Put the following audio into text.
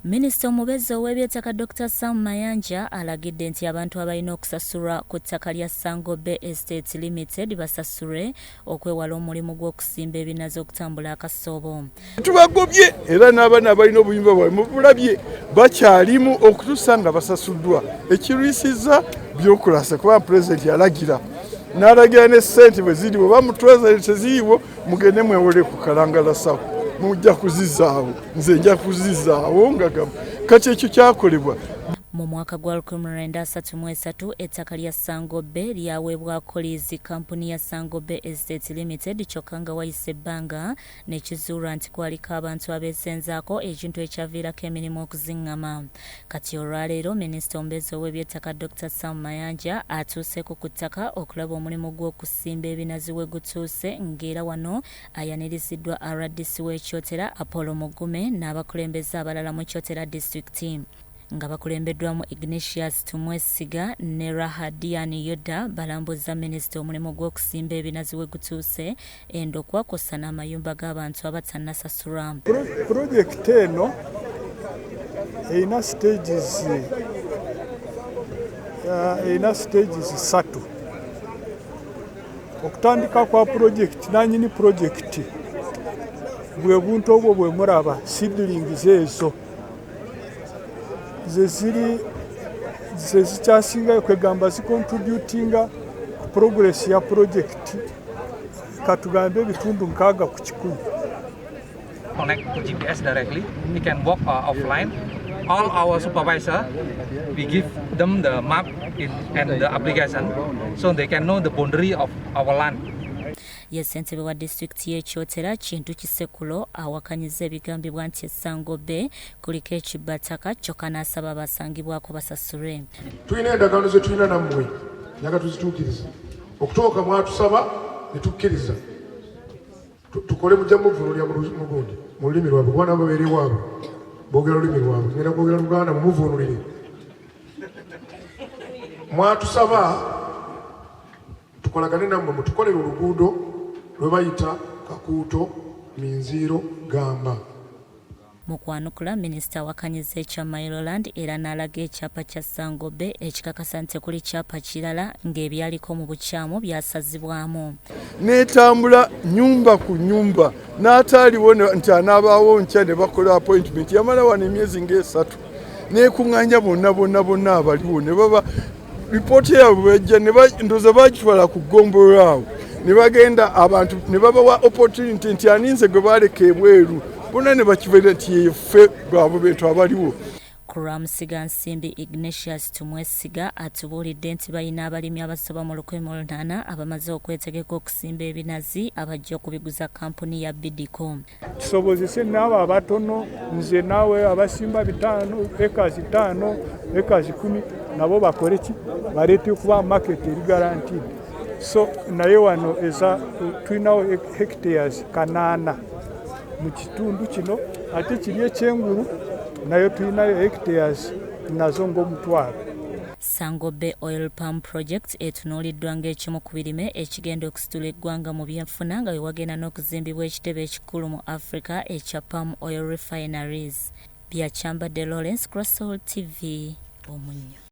Minisita omubezi ow'eby'ettaka Dr. Sam Mayanja alagidde nti abantu abalina okusasulwa ku ttaka lya Sango Bay Estates Limited basasulwe okwewala omulimu gw'okusimba ebinazi okutambula akasoobo. Tubagobye era n'abaana abalina obuyimba bwabwe mubulabye bakyalimu okutuusa nga basasuddwa. Ekirwisiza byokulasa kuba pulezidenti yalagira n'alagira ne ssente bwe ziriwo bamutweza teziriwo mugende mwewole ku kalangalasawo. Mujja kuzizaawo nze nja kuzizaawo nga kati ekyo kyakolebwa. Mu mwaka gwa 1933 ettaka lya Sango Bay lyaweebwako liizi kampuni ya Sango Bay Estates Limited kyokka nga wayise ebbanga ne kizuulwa nti kwaliko abantu abeesenzaako ekintu ekyaviirako emirimu okuziŋŋama. Kati olwaleero minisita omubeezi ow'eby'ettaka Dr. Sam Mayanja atuuseeko ku ttaka okulaba omulimu gw'okusimba ebinazi we gutuuse ng'era wano ayaniriziddwa RDC w'ekyotera Apollo Mugume n'abakulembeze abalala mu Kyotera disitulikiti nga bakulembeddwamu Ignatius Tumwesiga ne Rahadian Yoda balambuza minisita omulimu gw'okusimba ebinazi we gutuuse endokwa kw'ossa n'amayumba g'abantu abatannasasulwa. Pulojekiti eno erina stages 3. Okutandika kwa pulojekiti nannyini pulojekiti bwe buntu obwo bwe muraba seedlings ezo ze zikyasingayo kwegamba zikontributinga ku progress ya project katugambe ebitundu 6 ku 100. Connect to GPS directly. We can walk offline. All our supervisor, we give them the map and the application so they can know the boundary of our land. Ye ssentebe wa disitulikiti y'Ekyotera Kintu Kisekulo awakanyiza ebigambibwa nti Sango Bay kuliko ekibbattaka kyokka n'asaba abasangibwako basasulwe. Tulina endagaano ze tulina nammwe nyaga tuzituukiriza. Okutooka mwatusaba ne tukkiriza. Tukole mujja muvunulira mu gundi mu lulimi lwabwe kubanga babeere waabwe boogera olulimi lwabwe ngenda kwogera Luganda mumuvunulire. Mwatusaba tukolagane nammwe mutukolere oluguudo lwe bayita Kakuuto Minziro Gamba. Mu kwanukula minisita awakanyiza ekya Mailoland era n'alaga ekyapa kya Sango Bay ekikakasa nti kuli kyapa kirala ng'ebyaliko mu bukyamu byasazibwamu. N'etambula nyumba ku nyumba n'ataaliwo nti anaabaawo nkya ne bakola appointment yamala wano emyezi nga3 n'ekuŋŋaanya bonna abaliwo ne baba ripooti yaabwe bajja ndoza bagitwala ku ggombolo awo ne bagenda abantu ne babawa opportunity nti aninze gwe baaleka ebweru bonna ne bakibeera nti yeffe bwabo beetu abaliwo. Kuramusiga Nsimbi Ignatius Tumwesiga atubuulidde nti balina abalimi abasoba mu 800 abamaze okwetegeka okusimba ebinazi abajja okubiguza kampuni ya Bidco. Kisobozese n'abo abatono nze naawe abasimba 5 acres 10 nabo bakore ki baleete kuba market eri guaranteed. So naye wano tulinawo hectares 8 mu kitundu kino ate kiri ekyengulu nayo tulinayo hectares nazo ng'omutwalo. Sango Bay Oil Palm Project etunuuliddwa ng'ekimu ku birime ekigenda okusitula eggwanga mu byenfuna nga wewagenda n'okuzimbibwa ekitebe ekikulu mu Africa ekya Palm Oil Refineries. Byachamba de Lawrence, Crosshole TV, Omunyo.